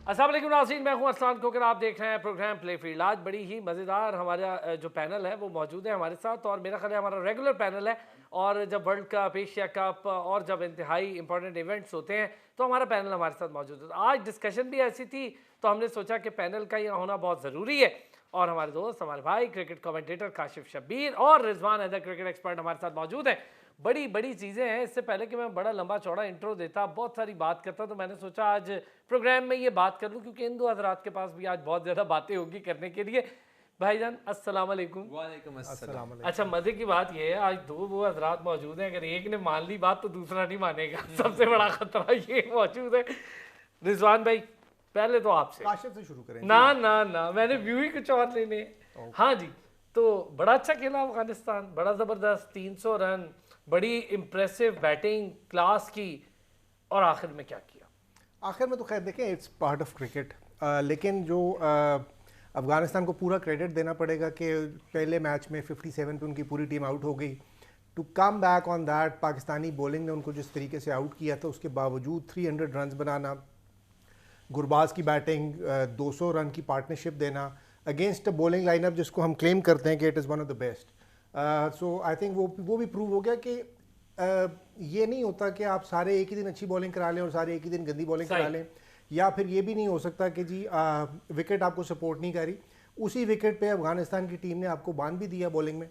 अस्सलाम वालेकुम नाज़रीन, मैं हूं अरसलान कोकर। आप देख रहे हैं प्रोग्राम प्ले फील्ड। आज बड़ी ही मज़ेदार हमारा जो पैनल है वो मौजूद है हमारे साथ, और मेरा ख्याल है हमारा रेगुलर पैनल है। और जब वर्ल्ड कप, एशिया कप और जब इंतहाई इंपॉर्टेंट इवेंट्स होते हैं तो हमारा पैनल हमारे साथ मौजूद है। आज डिस्कशन भी ऐसी थी तो हमने सोचा कि पैनल का यहाँ होना बहुत ज़रूरी है। और हमारे दोस्त, हमारे भाई क्रिकेट कमेंटेटर काशिफ शब्बीर और रिजवान हैदर क्रिकेट एक्सपर्ट हमारे साथ मौजूद हैं। बड़ी बड़ी चीज़ें हैं। इससे पहले कि मैं बड़ा लंबा चौड़ा इंट्रो देता, बहुत सारी बात करता, तो मैंने सोचा आज प्रोग्राम में ये बात कर लूँ, क्योंकि इन दो हजरात के पास भी आज बहुत ज़्यादा बातें होगी करने के लिए। भाईजान अस्सलाम वालेकुम। वालेकुम अस्सलाम। अच्छा, मज़े की बात ये है आज दो वो हजरात मौजूद हैं, अगर एक ने मान ली बात तो दूसरा नहीं मानेगा। सबसे बड़ा खतरा ये मौजूद है। रिजवान भाई, पहले तो आपसे काशिफ से शुरू करें। ना मैंने व्यू ही कुछ और लेने हैं। हाँ जी, तो बड़ा अच्छा खेला अफगानिस्तान, बड़ा ज़बरदस्त 300 रन, बड़ी इम्प्रेसिव बैटिंग क्लास की, और आखिर में क्या किया? आखिर में तो खैर देखें, इट्स पार्ट ऑफ क्रिकेट। लेकिन जो अफ़गानिस्तान को पूरा क्रेडिट देना पड़ेगा कि पहले मैच में 57 पे उनकी पूरी टीम आउट हो गई। To come back on that, Pakistani bowling ने उनको जिस तरीके से आउट किया था, उसके बावजूद 300 रन बनाना, गुरबाज की बैटिंग, 200 रन की पार्टनरशिप देना अगेंस्ट अ बॉलिंग लाइनअप जिसको हम क्लेम करते हैं कि it is one of the best. So I think वो भी प्रूव हो गया कि ये नहीं होता कि आप सारे एक ही दिन अच्छी बॉलिंग करा लें और सारे एक ही दिन गंदी बॉलिंग करा लें, या फिर ये भी नहीं हो सकता कि जी विकेट आपको सपोर्ट नहीं करी। उसी विकेट पे अफगानिस्तान की टीम ने आपको बांध भी दिया बॉलिंग में।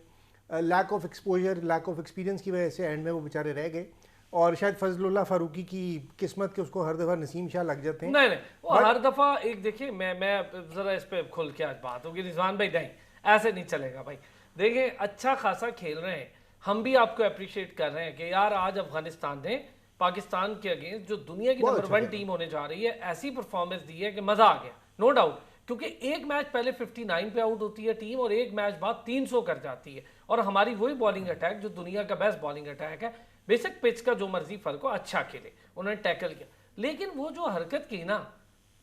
Lack of exposure, lack of experience की वजह से एंड में वो बेचारे रह गए। और शायद फजलुल्लाह फारूकी की किस्मत के उसको हर दफ़ा नसीम शाह लग जाते हैं। नहीं, वो हर दफ़ा एक देखिए, मैं ज़रा इस पर खुल के आज बात होगी। रिजवान भाई नहीं, ऐसे नहीं चलेगा भाई। देखिए, अच्छा खासा खेल रहे हैं, हम भी आपको अप्रिशिएट कर रहे हैं कि यार आज अफगानिस्तान ने पाकिस्तान के अगेंस्ट, जो दुनिया की नंबर 1 टीम होने जा रही है, ऐसी परफॉर्मेंस दी है कि मज़ा आ गया, नो डाउट। क्योंकि एक मैच पहले 59 पे आउट होती है टीम, और एक मैच बाद 300 कर जाती है, और हमारी वही बॉलिंग अटैक जो दुनिया का बेस्ट बॉलिंग अटैक है। बेशक पिच का जो मर्जी फर्क हो, अच्छा खेले, उन्होंने टैकल किया, लेकिन वो जो हरकत की ना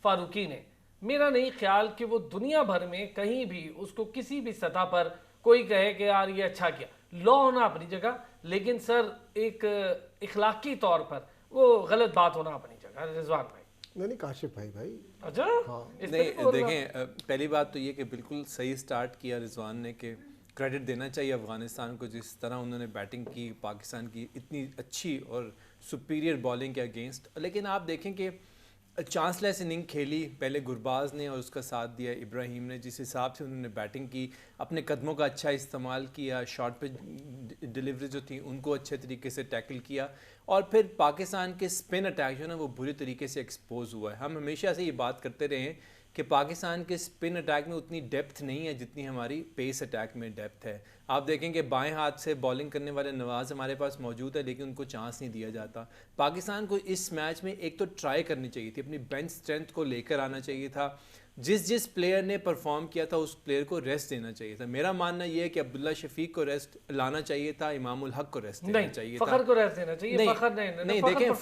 फारूकी ने, मेरा नहीं ख्याल कि वो दुनिया भर में कहीं भी उसको किसी भी सतह पर कोई कहे कि यार ये अच्छा किया। लॉ होना अपनी जगह, लेकिन सर एक इखलाकी तौर पर वो गलत बात होना अपनी जगह। रिजवान भाई नहीं काशिफ भाई अच्छा नहीं, देखें, पहली बात तो ये कि बिल्कुल सही स्टार्ट किया रिजवान ने, कि क्रेडिट देना चाहिए अफ़गानिस्तान को, जिस तरह उन्होंने बैटिंग की पाकिस्तान की इतनी अच्छी और सुपीरियर बॉलिंग के अगेंस्ट। लेकिन आप देखें कि चांसलेस इनिंग खेली पहले गुरबाज ने, और उसका साथ दिया इब्राहिम ने। जिस हिसाब से उन्होंने बैटिंग की, अपने कदमों का अच्छा इस्तेमाल किया, शॉट पे डिलीवरी जो थी उनको अच्छे तरीके से टैकल किया, और फिर पाकिस्तान के स्पिन अटैक जो है ना वो बुरी तरीके से एक्सपोज हुआ है। हम हमेशा से ये बात करते रहे हैं कि पाकिस्तान के स्पिन अटैक में उतनी डेप्थ नहीं है जितनी हमारी पेस अटैक में डेप्थ है। आप देखें कि बाएं हाथ से बॉलिंग करने वाले नवाज़ हमारे पास मौजूद है, लेकिन उनको चांस नहीं दिया जाता। पाकिस्तान को इस मैच में एक तो ट्राई करनी चाहिए थी, अपनी बेंच स्ट्रेंथ को लेकर आना चाहिए था। जिस प्लेयर ने परफॉर्म किया था उस प्लेयर को रेस्ट देना चाहिए था। मेरा मानना यह है कि अब्दुल्ला शफीक को रेस्ट लाना चाहिए था, इमामुल हक को रेस्ट देना चाहिए था। फखर को रेस्ट देना चाहिए। नहीं, देखें,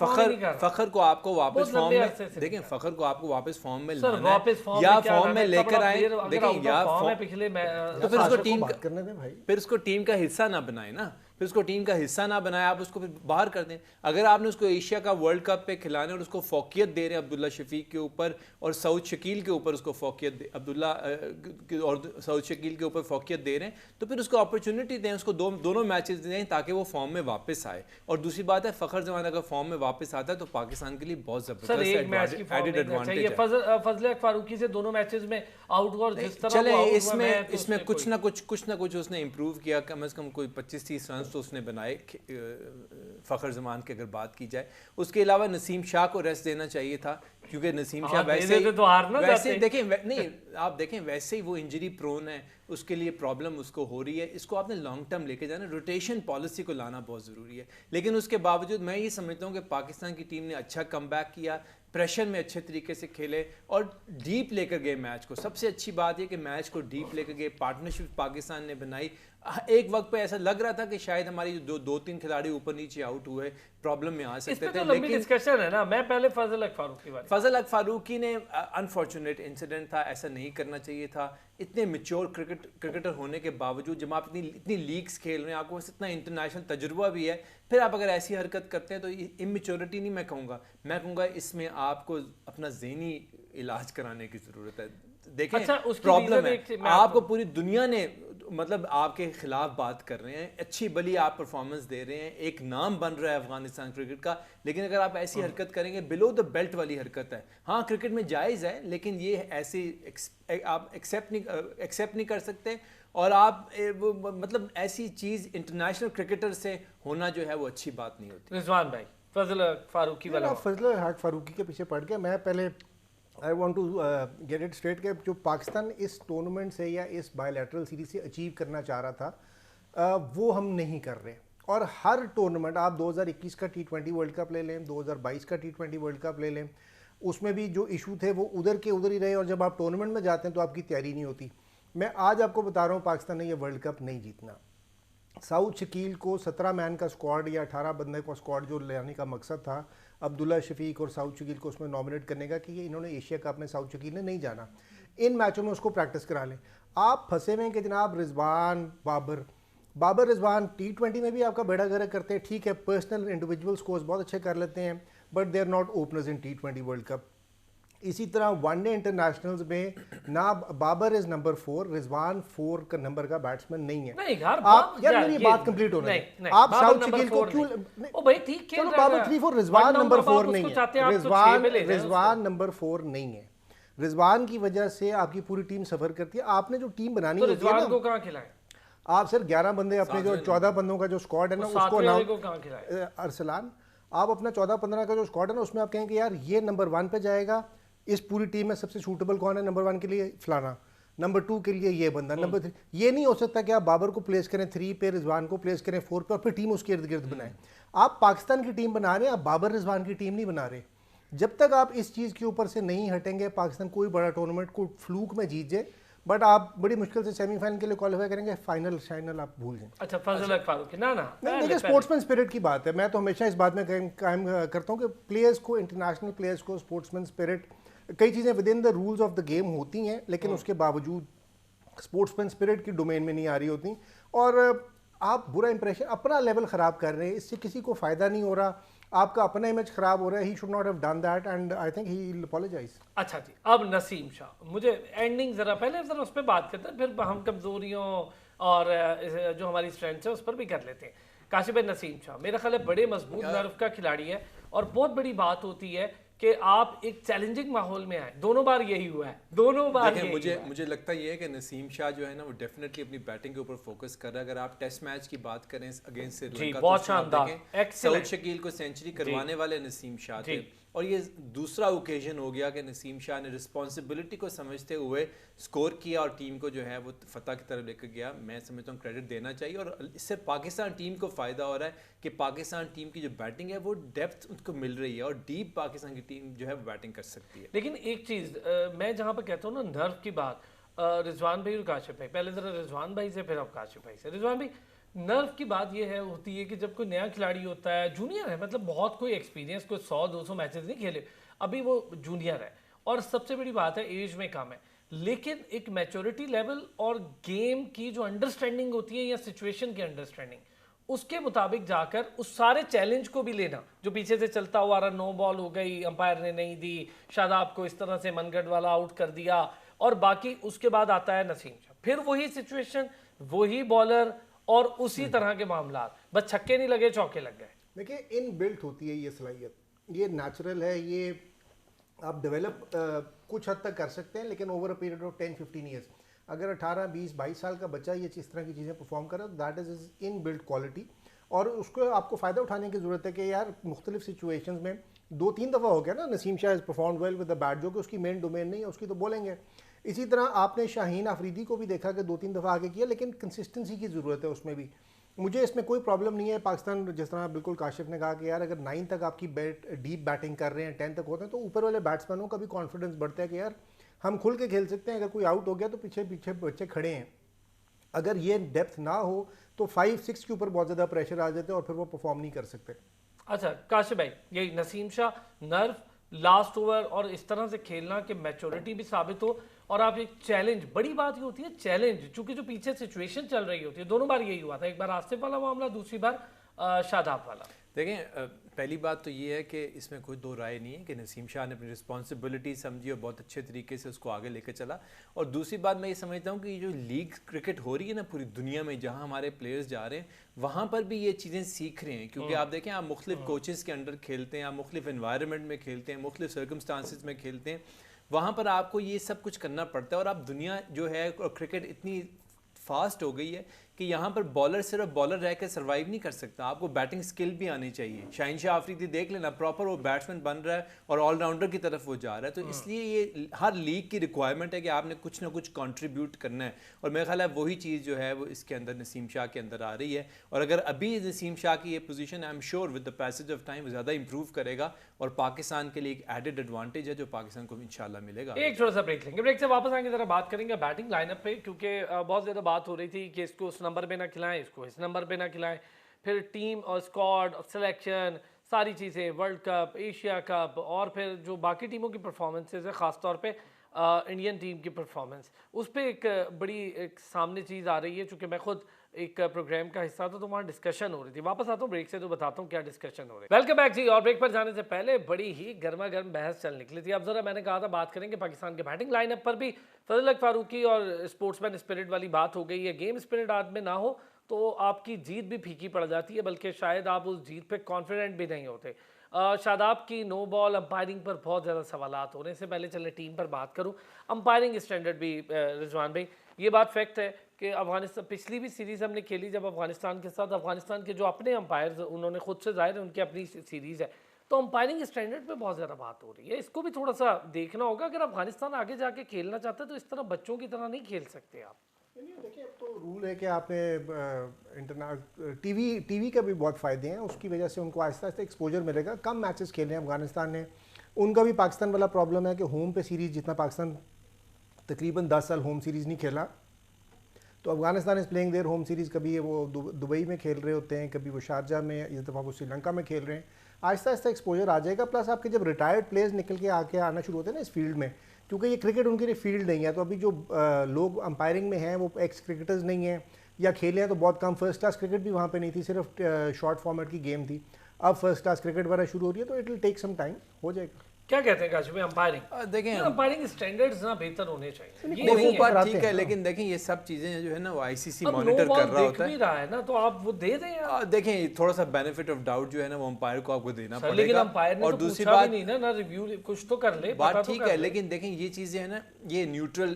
फखर को आपको वापस फॉर्म में, देखें, फखर को आपको वापस फॉर्म में लाना है, या फॉर्म में लेकर आए। देखें, या तो फिर उसको टीम का हिस्सा ना बनाए ना, फिर उसको टीम का हिस्सा ना बनाए, आप उसको फिर बाहर कर दें। अगर आपने उसको एशिया का वर्ल्ड कप पे खिलाने और उसको फोकियत दे रहे हैं अब्दुल्ला शफीक के ऊपर और सऊद शकील के ऊपर, उसको फोकियत अब्दुल्ला और सऊद शकील के ऊपर फोकियत दे रहे हैं, तो फिर उसको अपॉर्चुनिटी दें, उसको दोनों मैचेस दें ताकि वो फॉर्म में वापस आए। और दूसरी बात है, फ़खर जमान अगर फॉर्म में वापस आता है तो पाकिस्तान के लिए बहुत जबरदस्त एडेड एडवांटेज है। फजल फारूकी से दोनों मैचेस में आउट हुआ, जिस तरह चले इसमें कुछ ना कुछ उसने इम्प्रूव किया, कम से कम कोई 25-30 रन तो उसने बनाए फ़खर जमान की अगर बात की जाए। उसके अलावा नसीम शाह को रेस्ट देना चाहिए था, क्योंकि नसीम शाह वैसे देखें, नहीं आप देखें, वैसे ही वो इंजरी प्रोन है, उसके लिए प्रॉब्लम उसको हो रही है। इसको आपने लॉन्ग टर्म लेके जाना, रोटेशन पॉलिसी को लाना बहुत ज़रूरी है। लेकिन उसके बावजूद मैं ये समझता हूँ कि पाकिस्तान की टीम ने अच्छा कमबैक किया, प्रेशर में अच्छे तरीके से खेले और डीप लेकर गए मैच को। सबसे अच्छी बात यह कि मैच को डीप लेकर गए, पार्टनरशिप पाकिस्तान ने बनाई, ایک وقت پہ ایسا لگ رہا تھا کہ شاید ہماری جو دو تین کھلاڑی اوپر نیچے آؤٹ ہوئے پرابلم میں آ سکتے تھے، لیکن ڈسکشن ہے نا. میں پہلے فضل حق فاروقی بات، فضل حق فاروقی نے انفارچونیٹ انسیڈنٹ تھا، ایسا نہیں کرنا چاہیے تھا. اتنے میچور کرکٹر ہونے کے باوجود جب آپ اتنی لیگز کھیل رہے ہیں، آپ کو اتنا انٹرنیشنل تجربہ بھی ہے، پھر آپ اگر ایسی حرکت کرتے ہیں تو اممیچورٹی نہیں میں کہوں گا اس میں آپ کو اپنا ذہنی علاج کرانے کی ضرورت ہے. دیکھیں پرابلم ہے، آپ کو پوری دنیا نے مطلب آپ کے خلاف بات کر رہے ہیں، اچھی بلی آپ پرفارمنس دے رہے ہیں، ایک نام بن رہا ہے افغانستان کرکٹ کا، لیکن اگر آپ ایسی حرکت کریں گے بلو دا بیلٹ والی حرکت ہے. ہاں کرکٹ میں جائز ہے، لیکن یہ ایسی آپ ایکسیپٹ نہیں کر سکتے، اور آپ مطلب ایسی چیز انٹرنیشنل کرکٹر سے ہونا جو ہے وہ اچھی بات نہیں ہوتی. رضوان بھائی فضل حق فاروقی والا، فضل حق فاروقی کے پیچھے پڑ گیا. میں پہلے I want to get it straight کہ جو پاکستان اس ٹورنامنٹ سے یا اس بائی لیٹرل سیریز سے اچیو کرنا چاہ رہا تھا وہ ہم نہیں کر رہے. اور ہر ٹورنامنٹ آپ 2021 کا T20 ورلڈ کپ لے لیں، 2022 کا T20 ورلڈ کپ لے لیں، اس میں بھی جو ایشو تھے وہ ادھر کے ادھر ہی رہے، اور جب آپ ٹورنامنٹ میں جاتے ہیں تو آپ کی تیاری نہیں ہوتی. میں آج آپ کو بتا رہا ہوں پاکستان نے یہ ورلڈ کپ نہیں جیتنا. سعود شکیل کو 17 مین کا اسکواڈ یا 18 بندے کا اسکواڈ جو لانے کا مقصد تھا عبداللہ شفیق اور سعود شکیل کو اس میں نامنیٹ کرنے کا کہ یہ انہوں نے ایشیا کپ میں سعود شکیل نے نہیں جانا، ان میچوں میں اس کو پریکٹس کرا لیں. آپ پھنسے ہوئے ہیں کہ جناب رضوان بابر رضوان T20 میں بھی آپ کا بیڑا گرک کرتے ہیں، ٹھیک ہے پرسنل انڈیویجول سکورز بہت اچھے کر لیتے ہیں، but they are not openers in T20 world cup. اسی طرح ون ڈے انٹرنیشنلز میں نہ بابر از نمبر 4، رضوان 4 کا نمبر کا بیٹسمین نہیں ہے. آپ یار میری بات کمپلیٹ ہونا ہے. آپ سعود شکیل کو کیوں چلو بابر 3-4 رضوان نمبر 4 نہیں ہے، رضوان نمبر 4 نہیں ہے. رضوان کی وجہ سے آپ کی پوری ٹیم سفر کرتی ہے. آپ نے جو ٹیم بنانی ہوتی ہے رضوان کو کہاں کھلائیں آپ سر 11 بندے اپنے جو 14 بندوں کا جو اسکواڈ ہے نا اس کو ارسلان آپ اپنا 14-15 کا جو اسکواڈ ہے نا اس میں آپ کہیں کہ یار یہ نمبر 1 پہ جائے گا، اس پوری ٹیم میں سب سے سوٹیبل کون ہے نمبر 1 کے لیے فلانا، نمبر 2 کے لیے یہ بندہ، نمبر 3. یہ نہیں ہو سکتا کہ آپ بابر کو پلیس کریں 3 پہ، رضوان کو پلیس کریں 4 پہ، اور پھر ٹیم اس کے ارد گرد بنائیں. آپ پاکستان کی ٹیم بنا رہے ہیں، آپ بابر رضوان کی ٹیم نہیں بنا رہے. جب تک آپ اس چیز کے اوپر سے نہیں ہٹیں گے پاکستان کوئی بڑا ٹورنامنٹ کو فلوک میں جیت جائے، بٹ آپ بڑی مشکل سے سیمی فائنل کے لیے کوالیفائی کریں گے، فائنل آپ بھول جائیں. اچھا فضل حق فاروقی نہیں دیکھیں اسپورٹس مین اسپرٹ کی بات ہے. میں تو ہمیشہ اس بات میں قائم کرتا ہوں کہ پلیئرس کو، انٹرنیشنل پلیئرس کو اسپورٹس مین اسپرٹ، کئی چیزیں with in the rules of the game ہوتی ہیں لیکن اس کے باوجود اسپورٹس مین اسپرٹ کی ڈومین میں نہیں آ رہی ہوتی، اور آپ برا امپریشن اپنا لیول خراب کر رہے ہیں، اس سے کسی کو فائدہ نہیں ہو رہا، آپ کا اپنا امیج خراب ہو رہا ہے. He should not have done that and I think he will apologise. اچھا جی اب نسیم شاہ، مجھے اینڈنگ ذرا پہلے ذرا اس پہ بات کرتے ہیں، پھر ہم کمزوریوں اور جو ہماری اسٹرینتھس ہیں اس پر بھی کر لیتے ہیں. کاشف بھائی نسیم شاہ میرا خیال ہے بڑے مضبوط نرو کا کھلاڑی ہے، اور بہت بڑی بات ہوتی ہے کہ آپ ایک چیلنجنگ ماحول میں آئے. دونوں بار یہی ہوا ہے، دونوں بار مجھے لگتا یہ ہے کہ نسیم شاہ جو ہے نا وہ ڈیفینیٹلی اپنی بیٹنگ کے اوپر فوکس کر رہا ہے. اگر آپ ٹیسٹ میچ کی بات کریں اگینسٹ سری لنکا، بہت شاندار سعود شکیل کو سینچری کروانے والے نسیم شاہ تھے، اور یہ دوسرا اوکیزن ہو گیا کہ نسیم شاہ نے رسپانسبلٹی کو سمجھتے ہوئے سکور کیا اور ٹیم کو جو ہے وہ فتح کی طرف لے کر گیا. میں سمجھتا ہوں کریڈٹ دینا چاہیے، اور اس سے پاکستان ٹیم کو فائدہ ہو رہا ہے کہ پاکستان ٹیم کی جو بیٹنگ ہے وہ ڈیپتھ ان کو مل رہی ہے، اور ڈیپ پاکستان کی ٹیم جو ہے وہ بیٹنگ کر سکتی ہے. لیکن ایک چیز میں جہاں پہ کہتا ہوں نا نرو کی بات، رضوان بھائی اور کاشف بھائی، پہلے ذرا رضوان بھائی سے پھر اب کاشف بھائی سے. رضوان بھائی نرو کی بات یہ ہے ہوتی ہے کہ جب کوئی نیا کھلاڑی ہوتا ہے، جونیئر ہے، مطلب بہت کوئی ایکسپیرینس، کوئی 100-200 میچز نہیں کھیلے، ابھی وہ جونیئر ہے، اور سب سے بڑی بات ہے ایج میں کم ہے، لیکن ایک میچورٹی لیول اور گیم کی جو انڈرسٹینڈنگ ہوتی ہے یا سچویشن کی انڈرسٹینڈنگ، اس کے مطابق جا کر اس سارے چیلنج کو بھی لینا جو پیچھے سے چلتا ہوا رہا، 9 بال ہو گئی، امپائر نے نہیں دی، شاداب کو اس طرح سے منگڑ والا آؤٹ کر دیا، اور باقی اس کے بعد آتا ہے نسیم شاہ، پھر وہی سچویشن، وہی بالر اور اسی طرح کے معاملات، بس چھکے نہیں لگے چوکے لگ گئے. دیکھیں ان بلٹ ہوتی ہے یہ صلاحیت، یہ نیچرل ہے، یہ آپ ڈیولپ کچھ حد تک کر سکتے ہیں، لیکن over a period of 10-15 years اگر 18-20-22 سال کا بچہ یہ اس طرح کی چیزیں پرفارم کرے تو that is inbuilt quality, اور اس کو آپ کو فائدہ اٹھانے کی ضرورت ہے کہ یار مختلف سچویشنز میں 2-3 دفعہ ہو گیا نا Naseem Shah has performed well with the bat, جو کہ اس کی مین ڈومین نہیں ہے، اس کی تو بولیں گے. اسی طرح آپ نے شاہین آفریدی کو بھی دیکھا کہ 2-3 دفعہ آگے کیا، لیکن کنسسٹنسی کی ضرورت ہے اس میں بھی. مجھے اس میں کوئی پرابلم نہیں ہے. پاکستان جس طرح بالکل کاشف نے کہا کہ یار اگر 9 تک آپ کی ڈیپ بیٹنگ کر رہے ہیں، 10 تک ہوتے ہیں، تو اوپر والے بیٹسمینوں کا بھی کانفیڈنس بڑھتا ہے کہ یار ہم کھل کے کھیل سکتے ہیں، اگر کوئی آؤٹ ہو گیا تو پیچھے پیچھے بچے کھڑے ہیں. اگر یہ ڈیپتھ نہ ہو تو 5-6 کے اوپر بہت زیادہ پریشر آ جاتے ہیں اور پھر وہ پرفارم نہیں کر سکتے. اچھا کاشف بھائی یہی نسیم شاہ نرف لاسٹ اوور اور اس طرح سے کھیلنا کہ میچورٹی بھی ثابت ہو اور آپ ایک چیلنج, بڑی بات یہ ہوتی ہے چیلنج, چونکہ جو پیچھے سچویشن چل رہی ہوتی ہے, دونوں بار یہی ہوا تھا, ایک بار آصف والا معاملہ, دوسری بار شاداب والا. دیکھیں پہلی بات تو یہ ہے کہ اس میں کوئی دو رائے نہیں ہے کہ نسیم شاہ نے اپنی رسپانسبلٹی سمجھی اور بہت اچھے طریقے سے اس کو آگے لے کے چلا. اور دوسری بات میں یہ سمجھتا ہوں کہ یہ جو لیگ کرکٹ ہو رہی ہے نا پوری دنیا میں, جہاں ہمارے پلیئرز جا رہے ہیں وہاں پر بھی یہ چیزیں سیکھ رہے ہیں, کیونکہ آپ دیکھیں آپ مختلف کوچز کے انڈر کھیلتے ہیں, آپ مختلف انوائرمنٹ میں کھیلتے ہیں, مختلف سرکمسٹانسز میں کھیلتے ہیں, وہاں پر آپ کو یہ سب کچھ کرنا پڑتا ہے. اور اب دنیا جو ہے کرکٹ اتنی فاسٹ ہو گئی ہے کہ یہاں پر بالر صرف بالر رہ کے سروائیو نہیں کر سکتا, آپ کو بیٹنگ سکل بھی آنی چاہیے. شاہین شاہ آفریدی دیکھ لینا پراپر وہ بیٹسمین بن رہا ہے اور آل راؤنڈر کی طرف وہ جا رہا ہے. تو اس لیے یہ ہر لیگ کی ریکوائرمنٹ ہے کہ آپ نے کچھ نہ کچھ کنٹریبیوٹ کرنا ہے, اور میرا خیال ہے وہی چیز جو ہے وہ اس کے اندر نسیم شاہ کے اندر آ رہی ہے. اور اگر ابھی نسیم شاہ کی یہ position I am sure with the passage of time زیادہ امپروو کرے گا اور پاکستان کے لیے ایک ایڈڈ ایڈوانٹیج ہے جو پاکستان کو انشاءاللہ ملے گا. ایک چھوٹا سا بریک لیں گے, بریک سے واپس آئیں گے ذرا بات کریں گے بیٹنگ لائن اپ پہ, کیونکہ بہت زیادہ بات ہو رہی تھی کہ اس کو اس نمبر پہ نہ کھلائیں, اس کو اس نمبر پہ نہ کھلائیں, پھر ٹیم اور اسکواڈ اور سلیکشن ساری چیزیں, ورلڈ کپ, ایشیا کپ, اور پھر جو باقی ٹیموں کی پرفارمنسز ہے, خاص طور پہ انڈین ٹیم کی پرفارمنس, اس پہ ایک بڑی ایک سامنے چیز آ رہی ہے. چونکہ میں خود ایک پروگرام کا حصہ تھا تو وہاں ڈسکشن ہو رہی تھی. واپس آتا ہوں بریک سے تو بتاتا ہوں کیا ڈسکشن ہو رہی ہے. ویلکم بیک جی. اور بریک پر جانے سے پہلے بڑی ہی گرما گرم بحث چل نکلی تھی. اب ذرا میں نے کہا تھا بات کریں گے پاکستان کے بیٹنگ لائن اپ پر بھی. فضل حق فاروقی اور اسپورٹس مین اسپرٹ والی بات ہو گئی ہے. گیم اسپرٹ آدمی میں نہ ہو تو آپ کی جیت بھی پھیکی پڑ جاتی ہے, بلکہ شاید آپ اس جیت پہ کانفیڈنٹ بھی نہیں ہوتے. شاداب کی نو بال امپائرنگ پر بہت زیادہ سوالات ہو رہے ہیں. سے پہلے چلے ٹیم پر بات کروں. امپائرنگ اسٹینڈرڈ بھی رضوان بھائی, یہ بات فیکٹ ہے کہ افغانستان پچھلی بھی سیریز ہم نے کھیلی جب افغانستان کے ساتھ, افغانستان کے جو اپنے امپائرز انہوں نے خود سے ظاہر ہے ان کی اپنی سیریز ہے, تو امپائرنگ اسٹینڈرڈ پہ بہت زیادہ بات ہو رہی ہے. اس کو بھی تھوڑا سا دیکھنا ہوگا. اگر افغانستان آگے جا کے کھیلنا چاہتا ہے تو اس طرح بچوں کی طرح نہیں کھیل سکتے آپ. دیکھیں اب تو رول ہے کہ آپ نے ٹی وی کا بھی بہت فائدے ہیں, اس کی وجہ سے ان کو آہستہ آہستہ ایکسپوجر ملے گا. کم میچز کھیلے ہیں افغانستان نے, ان کا بھی پاکستان والا پرابلم ہے کہ ہوم پہ سیریز جتنا پاکستان تقریباً 10 سال ہوم سیریز نہیں کھیلا, تو Afghanistan is playing their home series. کبھی وہ دبئی میں کھیل رہے ہوتے ہیں, کبھی وہ شارجہ میں, اس دفعہ وہ سری لنکا میں کھیل رہے ہیں. آہستہ آہستہ ایکسپوجر آ جائے گا. پلس آپ کے جب ریٹائرڈ پلیئرز نکل کے آنا شروع ہوتے ہیں نا اس فیلڈ میں, کیونکہ یہ کرکٹ ان کے لیے فیلڈ نہیں ہے, تو ابھی جو لوگ امپائرنگ میں ہیں وہ ایکس کرکٹرز نہیں ہیں یا کھیلے ہیں تو بہت کم. فرسٹ کلاس کرکٹ بھی وہاں پہ نہیں تھی, صرف شارٹ فارمیٹ کی گیم تھی. اب فرسٹ کلاس کرکٹ وغیرہ شروع ہو رہی ہے, تو it will take some time, ہو جائے گا. کیا کہتے ہیں کاشف بھائی امپائرنگ؟ دیکھیں امپائرنگ اسٹینڈرڈز نا بہتر ہونے چاہیے. نہیں وہ بات ٹھیک ہے, لیکن دیکھیں یہ سب چیزیں جو ہے نا وہ آئی سی سی مانیٹر کر رہا ہوتا ہے. بھی رہا ہے نا, تو آپ وہ دے دیں. دیکھیں تھوڑا سا بینیفٹ آف ڈاؤٹ جو ہے نا وہ امپائر کو آپ کو دینا پڑے گا. لیکن امپائر نے تو پوچھا بھی نہیں نا, ریویو کچھ تو کر لے. بات ٹھیک ہے, لیکن دیکھیں یہ چیزیں ہیں نا یہ نیوٹرل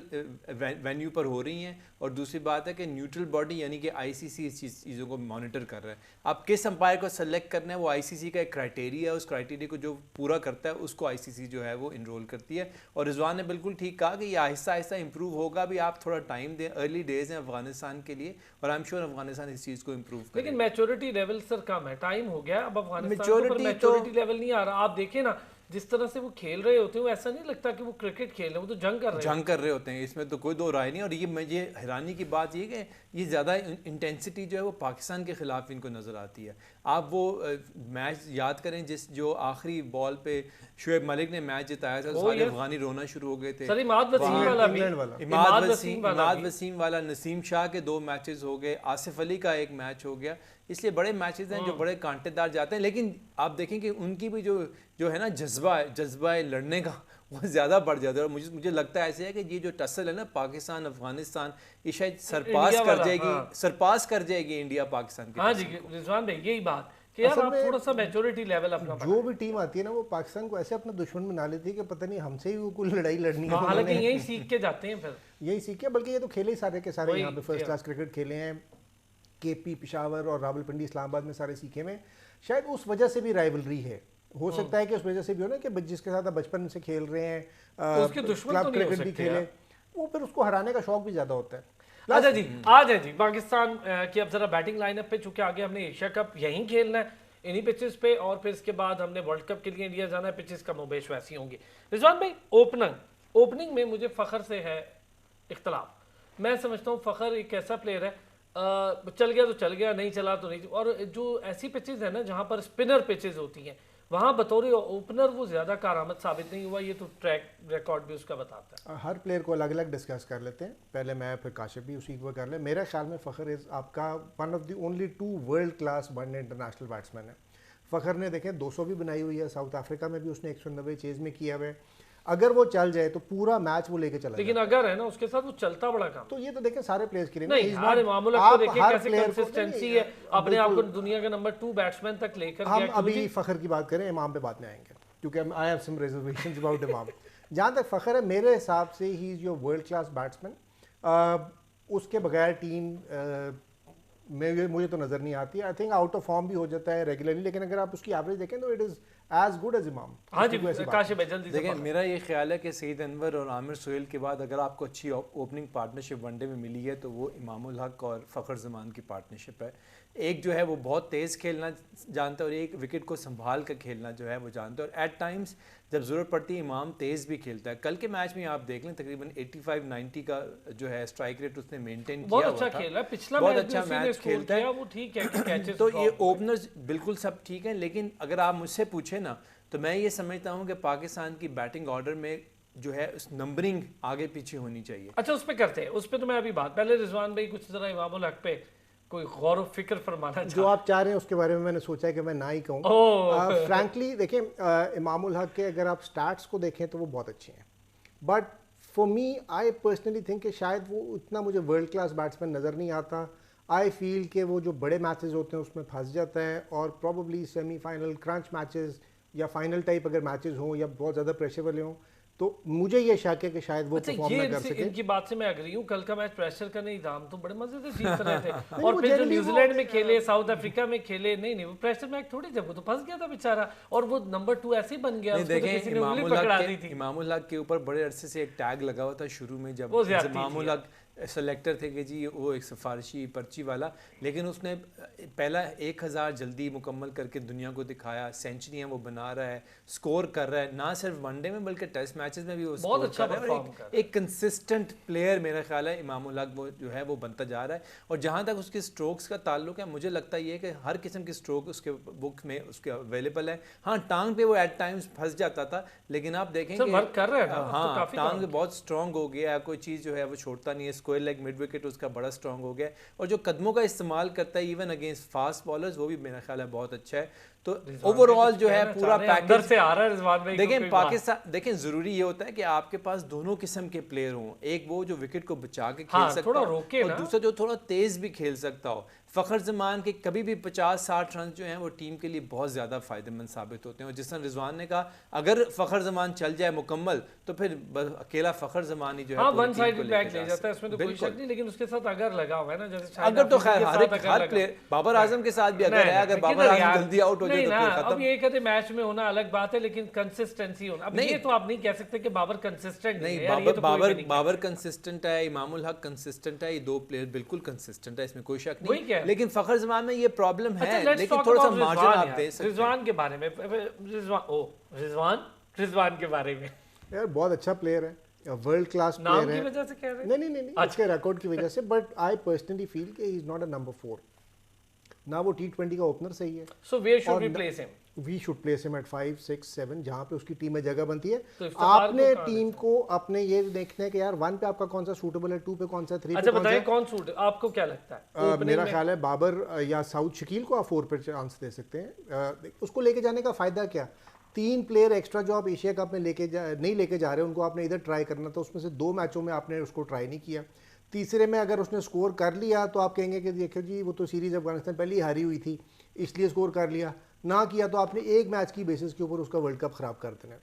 وینیو پر ہو رہی ہیں, اور دوسری بات ہے کہ نیوٹرل باڈی یعنی کہ آئی سی سی اس چیزوں کو مانیٹر کر رہا ہے. آپ کس امپائر کو سلیکٹ کرنا ہے وہ آئی سی سی کا ایک کرائٹیریا ہے, اس کرائٹیریا کو جو پورا کرتا ہے اس کو آئی سی سی جو ہے وہ انرول کرتی ہے. اور رضوان نے بالکل ٹھیک کہا کہ یہ آہستہ آہستہ امپروو ہوگا. بھی آپ تھوڑا ٹائم دیں, ارلی ڈیز ہیں افغانستان کے لیے, اور آئی ایم شیور افغانستان اس چیز کو امپروو کرے. لیکن میچورٹی لیول سر کم ہے, ٹائم ہو گیا اب افغانستان پر میچورٹی لیول نہیں آ رہا. آپ دیکھیں نا جس طرح سے وہ کھیل رہے ہوتے ہیں, وہ ایسا نہیں لگتا کہ وہ کرکٹ کھیل رہے ہیں, وہ تو جنگ کر رہے ہوتے ہیں. اس میں تو کوئی دو رائے نہیں. اور یہ مجھے حیرانی کی بات یہ کہ یہ زیادہ انٹینسٹی جو ہے وہ پاکستان کے خلاف ان کو نظر آتی ہے. آپ وہ میچ یاد کریں جو آخری بال پہ شعیب ملک نے میچ جتایا تھا, سارے افغانی رونا شروع ہو گئے تھے. اماد وسیم والا, نسیم شاہ کے 2 میچز ہو گئے, آصف علی کا 1 میچ ہو گیا. اس لیے بڑے میچز ہیں جو بڑے کانٹے دار جاتے ہیں. لیکن آپ دیکھیں کہ ان کی بھی جو ہے نا جذبہ لڑنے کا وہ زیادہ بڑھ جاتا ہے. اور مجھے لگتا ہے ایسے ہے کہ یہ جو ٹسل ہے نا پاکستان افغانستان, یہ شاید سرپاس کر جائے گی انڈیا پاکستان کی. ہاں جی رضوان بھائی یہی بات کہ یار آپ تھوڑا سا میچورٹی لیول اپنا, جو بھی ٹیم آتی ہے نا وہ پاکستان کو ایسے اپنا دشمن بنا لیتی ہے کہ پتہ نہیں ہم سے ہی وہ کوئی لڑائی لڑنی ہے. حالانکہ یہی سیکھ کے جاتے ہیں, پھر یہی سیکھ کے, بلکہ یہ تو کھیلے ہی سارے کے سارے یہاں پہ فرسٹ کلاس کرکٹ کھیلے ہیں. کے پی پشاور اور راول پنڈی اسلام آباد میں سارے سیکھے میں, شاید اس وجہ سے بھی رائیولری ہے. ہو سکتا ہے کہ اس وجہ سے بھی ہو نا کہ جس کے ساتھ آپ بچپن سے کھیل رہے ہیں, کلب کرکٹ بھی کھیلے, وہ پھر اس کو ہرانے کا شوق بھی زیادہ ہوتا ہے. اچھا جی آ جائیں جی پاکستان کی اب ذرا بیٹنگ لائن اپ پہ, چونکہ آگے ہم نے ایشیا کپ یہیں کھیلنا ہے انہی پچز پہ, اور پھر اس کے بعد ہم نے ورلڈ کپ کے لیے انڈیا جانا ہے. پچز کا موبیش ویسی ہوں گی. رضوان بھائی اوپننگ میں مجھے فخر سے ہے اختلاف. میں سمجھتا ہوں فخر ایک ایسا پلیئر ہے چل گیا تو چل گیا, نہیں چلا تو نہیں. اور جو ایسی پچز ہیں نا جہاں پر اسپنر پچز ہوتی ہیں وہاں بطور اوپنر وہ زیادہ کارآمد ثابت نہیں ہوا, یہ تو ٹریک ریکارڈ بھی اس کا بتاتا ہے. ہر پلیئر کو الگ الگ ڈسکس کر لیتے ہیں, پہلے میں پھر کاشف بھی اسی کو کر لیں. میرے خیال میں فخر از آپ کا one of the only 2 world class one day international batsman ہے. فخر نے دیکھیں 200 بھی بنائی ہوئی ہے, ساؤتھ افریقہ میں بھی اس نے 190 چیز میں کیا ہوا ہے. اگر وہ چل جائے تو پورا میچ وہ لے کے چلا لیکن اگر ہے نا اس کے ساتھ وہ چلتا بڑا کام. تو یہ تو دیکھیں سارے پلیئرز کے لیے نہیں, ہر امام الحق کو دیکھیں کیسے کنسسٹنسی ہے, اپنے آپ کو دنیا کے نمبر 2 بیٹسمین تک لے کر ہم ابھی فخر کی بات کریں, امام پہ بعد میں آئیں گے کیونکہ I have some reservations about Imam. جہاں تک فخر ہے میرے حساب سے ہی is your world class batsman. اس کے بغیر ٹیم مجھے تو نظر نہیں آتی. I think out of form بھی ہو جاتا ہے ریگولرلی, لیکن اگر آپ اس کی ایوریج دیکھیں تو it is as good as امام. ہاں جی کاشف بھائی جلدی سے. دیکھیں میرا یہ خیال ہے کہ سعید انور اور عامر سہیل کے بعد اگر آپ کو اچھی اوپننگ پارٹنرشپ ون ڈے میں ملی ہے تو وہ امام الحق اور فخر زمان کی پارٹنرشپ ہے. ایک جو ہے وہ بہت تیز کھیلنا جانتا ہے اور ایک وکٹ کو سنبھال کر کھیلنا جو ہے وہ جانتا ہے, اور ایٹ ٹائمز جب ضرورت پڑتی ہے امام تیز بھی کھیلتا ہے. کل کے میچ میں آپ دیکھ لیں تقریباً 85-90 کا جو ہے اسٹرائک ریٹ اس نے مینٹین کیا ہوا تھا. بہت اچھا کھیلا, پچھلا بہت اچھا میچ کھیلتا ہے وہ ٹھیک ہے کہ کیچز تو یہ اوپنرز بالکل سب ٹھیک ہیں. لیکن اگر آپ مجھ سے پوچھیں نا تو میں یہ سمجھتا ہوں کہ پاکستان کی بیٹنگ آرڈر میں جو ہے اس نمبرنگ آگے پیچھے ہونی چاہیے. اچھا اس پہ کرتے ہیں, اس پہ تو میں ابھی بات, پہلے رضوان بھائی کچھ ذرا امام الحق پہ کوئی غور و فکر فرمانا چاہتا. جو آپ چاہ رہے ہیں اس کے بارے میں نے سوچا ہے کہ میں نہ ہی کہوں. فرینکلی دیکھیں امام الحق کے اگر آپ سٹیٹس کو دیکھیں تو وہ بہت اچھے ہیں, but for me I personally think کہ شاید وہ اتنا مجھے ورلڈ کلاس بیٹسمین نظر نہیں آتا. آئی فیل کہ وہ جو بڑے میچز ہوتے ہیں اس میں پھنس جاتا ہے, اور probably semi final crunch matches یا فائنل ٹائپ اگر میچز ہوں یا بہت زیادہ پریشر والے ہوں تو مجھے یہ شک ہے کہ شاید وہ پرفارم نہ کر سکے. ان کی بات سے میں اگری ہوں, کل کا میچ پریشر کا نہیں تھا, ہم تو بڑے مزے سے جیت رہے تھے. اور پھر جو نیوزی لینڈ میں کھیلے, ساؤتھ افریقہ میں کھیلے, نہیں وہ پریشر میچ تھوڑی جب وہ تو پھنس گیا تھا بیچارہ, اور وہ نمبر 2 ایسے ہی بن گیا. دیکھیں امام الحق کے اوپر بڑے عرصے سے ایک ٹیگ لگا ہوا تھا شروع میں جب امام الحق سلیکٹر تھے کہ جی وہ ایک سفارشی پرچی والا, لیکن اس نے پہلا 1000 جلدی مکمل کر کے دنیا کو دکھایا. سینچریاں وہ بنا رہا ہے, سکور کر رہا ہے, نہ صرف ون ڈے میں بلکہ ٹیسٹ میچز میں بھی وہ سکور کر رہا ہے. ایک کنسسٹنٹ پلیئر میرا خیال ہے امام الحق وہ جو ہے وہ بنتا جا رہا ہے. اور جہاں تک اس کے سٹروکس کا تعلق ہے, مجھے لگتا ہے یہ کہ ہر قسم کی سٹروک اس کے بک میں اس کے اویلیبل ہے. ہاں ٹانگ پہ وہ ایٹ ٹائمز پھنس جاتا تھا, لیکن آپ دیکھیں کہ ہاں ٹانگ بہت اسٹرانگ ہو گیا ہے, کوئی چیز جو ہے وہ چھوڑتا نہیں ہے. اسکوائر لیگ مڈ وکٹ اس کا بڑا اسٹرانگ ہو گیا ہے, اور جو قدموں کا استعمال کرتا ہے ایون اگینسٹ فاسٹ بالرز وہ بھی میرا خیال ہے بہت اچھا ہے. تو اوور آل جو ہے پورا پیکج سے آ رہا ہے رضوان بھائی. دیکھیں پاکستان دیکھیں ضروری یہ ہوتا ہے کہ آپ کے پاس دونوں قسم کے پلیئر ہوں, ایک وہ جو وکٹ کو بچا کے کھیل سکتا ہو اور دوسرا جو تھوڑا تیز بھی کھیل سکتا ہو. فخر زمان کے کبھی بھی 50-60 رن جو ہیں وہ ٹیم کے لیے بہت زیادہ فائدہ مند ثابت ہوتے ہیں. اور جس طرح رضوان نے کہا اگر فخر زمان چل جائے مکمل تو پھر اکیلا فخر زمان ہی جو ہے ون سائیڈ بیک لے جاتا ہے, اس میں تو کوئی شک نہیں. لیکن اس کے ساتھ اگر لگا ہوا ہے نا, جیسے اگر تو خیر ہر پلیئر بابر اعظم کے ساتھ بھی اگر ہے, اگر بابر اعظم جلدی آؤٹ ہو جائے تو پھر ختم. اب یہ کہتے میچ میں ہونا الگ بات ہے, لیکن کنسسٹنسی ہونا. اب یہ تو آپ نہیں کہہ سکتے کہ بابر کنسسٹنٹ نہیں. بابر کنسسٹنٹ ہے, امام الحق کنسسٹنٹ ہے, یہ دو پلیئر بالکل کنسسٹنٹ ہے, اس میں کوئی شک نہیں. لیکن فخر زمان میں یہ پرابلم ہے, لیکن تھوڑا سا مارجن آپ دے سکتے ہیں. رضوان کے بارے میں, رضوان کے بارے میں یار بہت اچھا پلیئر ہے, ورلڈ کلاس پلیئر ہے. نام کی وجہ سے کہہ رہے ہیں؟ نہیں اس کے ریکارڈ کی وجہ سے, بٹ آئی پرسنلی فیل کہ ہی از ناٹ اے نمبر 4. نہ وہ T20 کا اوپنر صحیح ہے. سو ویئر شوڈ وی پلیس ہم؟ وی شوڈ پلیس ہم ایٹ 5, 6, 7 جہاں پہ اس کی ٹیم میں جگہ بنتی ہے. آپ نے ٹیم کو اپنے یہ دیکھنا ہے کہ یار 1 پہ آپ کا کون سا سوٹیبل ہے, 2 پہ کون سا, 3 پہ اچھا بتائیں کون سوٹ آپ کو کیا لگتا ہے؟ میرا خیال ہے بابر یا سعود شکیل کو آپ 4 پہ چانس دے سکتے ہیں. اس کو لے کے جانے کا فائدہ کیا, 3 پلیئر ایکسٹرا جو آپ ایشیا کپ میں نہیں لے کے جا رہے, ان کو آپ نے ادھر ٹرائی کرنا تھا. اس میں سے 2 میچوں میں آپ نے اس کو ٹرائی نہیں کیا. تیسرے میں اگر اس نے سکور کر لیا تو آپ کہیں گے کہ دیکھو جی وہ تو سیریز افغانستان پہلے ہی ہاری ہوئی تھی اس لیے سکور کر لیا. نہ کیا تو آپ نے ایک میچ کی بیسس کے اوپر اس کا ورلڈ کپ خراب کر دینا,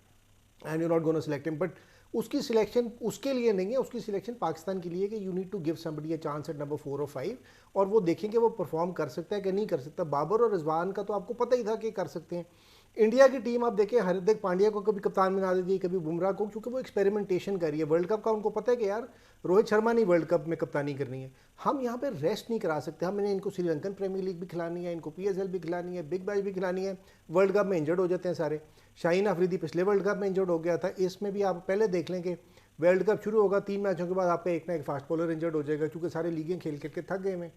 and you not gonna select ہم. بٹ اس کی سلیکشن اس کے لیے نہیں ہے, اس کی سلیکشن پاکستان کے لیے کہ you need to give somebody a chance at number 4 اور 5, اور وہ دیکھیں کہ وہ پرفارم کر سکتا ہے کہ نہیں کر سکتا. بابر اور رضوان کا تو آپ کو پتہ ہی تھا کہ کر سکتے ہیں. انڈیا کی ٹیم آپ دیکھیں ہردک پانڈیا کو کبھی کپتان بنا دیتی ہے, کبھی بمراہ کو, کیونکہ وہ ایکسپیریمنٹیشن کر رہی ہے. ورلڈ کپ کا ان کو پتہ ہے کہ یار روہت شرما نہیں ورلڈ کپ میں کپتانی کرنی ہے, ہم یہاں پہ ریسٹ نہیں کرا سکتے. ہم نے ان کو سری لنکن پریمیئر لیگ بھی کھلانی ہے, ان کو PSL بھی کھلانی ہے, بگ بیش بھی کھلانی ہے. ورلڈ کپ میں انجرڈ ہو جاتے ہیں سارے. شاہین آفریدی پچھلے ورلڈ کپ میں انجرڈ ہو گیا تھا. اس میں بھی آپ پہلے دیکھ لیں کہ वर्ल्ड कप शुरू होगा 3 मैचों के बाद आपका एक ना एक फास्ट बॉलर इंजर्ड हो जाएगा, क्योंकि सारे लीगें खेल करके थक गए हैं।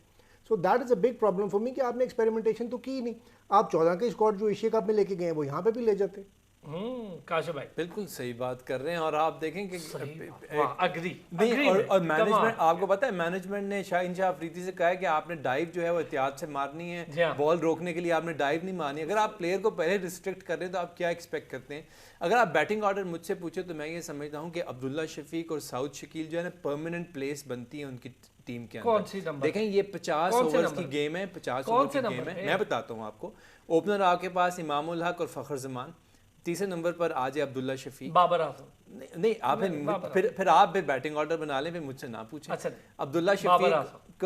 So that is a big problem for me कि आपने एक्सपेरिमेंटेशन तो की नहीं। आप 14 के स्क्वाड जो एशिया कप में लेके गए हैं वो यहाँ पे भी ले जाते। काशिफ भाई बिल्कुल सही बात कर रहे हैं। और आप देखें कि अग्री नहीं, और मैनेजमेंट, आपको पता है मैनेजमेंट ने शाहीन शाह अफरीदी से कहा है कि आपने डाइव जो है वो एहतियात से मारनी है, बॉल रोकने के लिए आपने डाइव नहीं मारनी। अगर आप प्लेयर को पहले रिस्ट्रिक्ट कर रहे हैं तो आप क्या एक्सपेक्ट करते हैं? अगर आप बैटिंग ऑर्डर मुझसे पूछे तो मैं ये समझता हूँ कि अब्दुल्ला शफीक और साउथ शकील जो है ना परमानेंट प्लेस बनती है उनकी टीम के अंदर। कौन सी नंबर? देखें ये 50 ओवर्स की गेम है, 50 ओवर की गेम है। मैं बताता हूँ आपको, ओपनर आपके पास इमामुल हक और फखर जमान, तीसरे नंबर पर आज अब्दुल्ला शफीक, बाबर आजम। नहीं आप फिर आप भी बैटिंग ऑर्डर बना लें, फिर मुझसे ना पूछें। अच्छा, अब्दुल्ला शफीक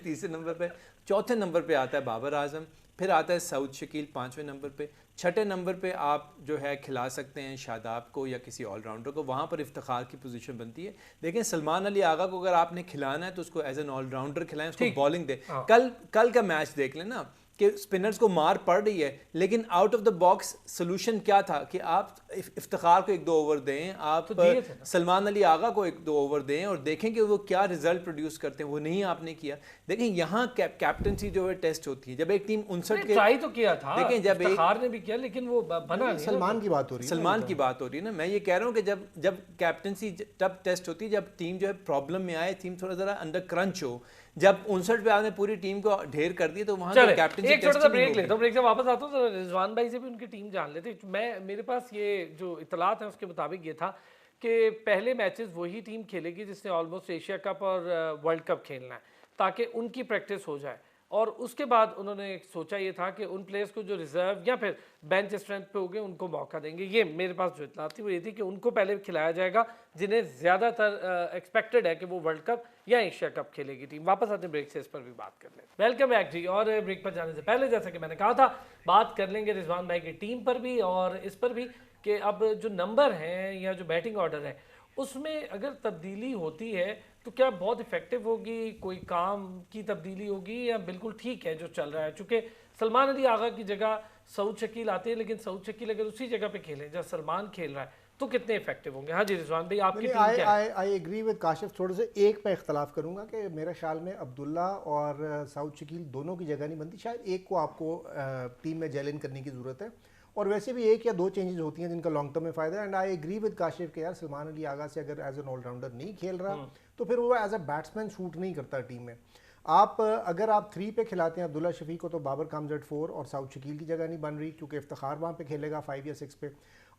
तीसरे नंबर पे, चौथे नंबर पे आता है बाबर आजम, फिर आता है सऊद शकील 5वें नंबर पे, छठे नंबर पे आप जो है खिला सकते हैं शादाब को या किसी ऑलराउंडर को, वहाँ पर इफ्तिखार की पोजीशन बनती है। देखें सलमान अली आगा को अगर आपने खिलाना है तो उसको एज एन ऑलराउंडर खिलाएं, उसको बॉलिंग दे। कल का मैच देख लें ना कि स्पिनर्स को मार पड़ रही है, लेकिन out of the box solution क्या था कि आप इफ्तिखार को 1-2 ओवर दें, आप सलमान अली आगा को 1-2 ओवर दें और देखें कि वो क्या रिजल्ट प्रोड्यूस करते हैं। वो नहीं आपने किया। देखें यहाँ कैप्टनसी जो है टेस्ट होती है। जब एक टीम 59 के ट्राई तो किया था, देखें जब इफ्तिखार ने भी किया, लेकिन वो बना नहीं। सलमान की बात हो रही है, सलमान की बात हो रही है ना। मैं ये कह रहा हूँ कि जब कैप्टनसी तब टेस्ट होती है जब टीम जो है प्रॉब्लम में आए, टीम थोड़ा ज़रा अंडर क्रंच हो। जब 59 पे आपने पूरी टीम को ढेर कर दिया तो वहाँ कैप्टनसी एक छोटा सा ब्रेक लेता हूँ, ब्रेक से वापस आता हूँ तो रिजवान भाई से भी उनकी टीम जान लेते। मेरे पास ये जो इतलात है उसके मुताबिक ये था कि पहले मैचेस वही टीम खेलेगी जिसने ऑलमोस्ट एशिया कप और वर्ल्ड कप खेलना है, ताकि उनकी प्रैक्टिस हो जाए। और उसके बाद उन्होंने सोचा ये था कि उन प्लेयर्स को जो रिजर्व या फिर बेंच स्ट्रेंथ पे हो गए उनको मौका देंगे। ये मेरे पास जो इतलात थी वो ये थी कि उनको पहले खिलाया जाएगा जिन्हें ज़्यादातर एक्सपेक्टेड है कि वो वर्ल्ड कप या एशिया कप खेलेगी टीम। वापस आते ब्रेक से इस पर भी बात कर लें। वेलकम बैक जी। और ब्रेक पर जाने से पहले जैसा कि मैंने कहा था बात कर लेंगे रिजवान भाई की टीम पर भी और इस पर भी कि अब जो नंबर हैं या जो बैटिंग ऑर्डर है उसमें अगर तब्दीली होती है तो क्या बहुत इफेक्टिव होगी, कोई काम की तब्दीली होगी या बिल्कुल ठीक है जो चल रहा है? चूँकि सलमान अली आगा की जगह सऊद शकील आते हैं, लेकिन सऊद शकील अगर उसी जगह पे खेलें जहाँ सलमान खेल रहा है तो कितने इफेक्टिव होंगे? हाँ जी रिजवान भाई आपकी टीम क्या है? I agree with Kashif. थोड़े से एक पे इख्तलाफ करूंगा कि मेरे ख्याल में अब्दुल्ला और सऊद शकील दोनों की जगह नहीं बनती, शायद एक को आपको टीम में जेल इन करने की ज़रूरत है। और वैसे भी 1 या 2 चेंजेस होती हैं जिनका लॉन्ग टर्म में फ़ायदा है। And I agree with Kashif के यार सलमान अली आगा से अगर एज एन ऑलराउंडर नहीं खेल रहा तो फिर वो एज अ बैट्समैन सूट नहीं करता टीम में। आप अगर आप 3 पे खिलाते हैं अब्दुल्ला शफीक को तो बाबर कम्स एट 4 और साउद शकील की जगह नहीं बन रही क्योंकि इफ्तिखार वहाँ पे खेलेगा 5 या 6 पे।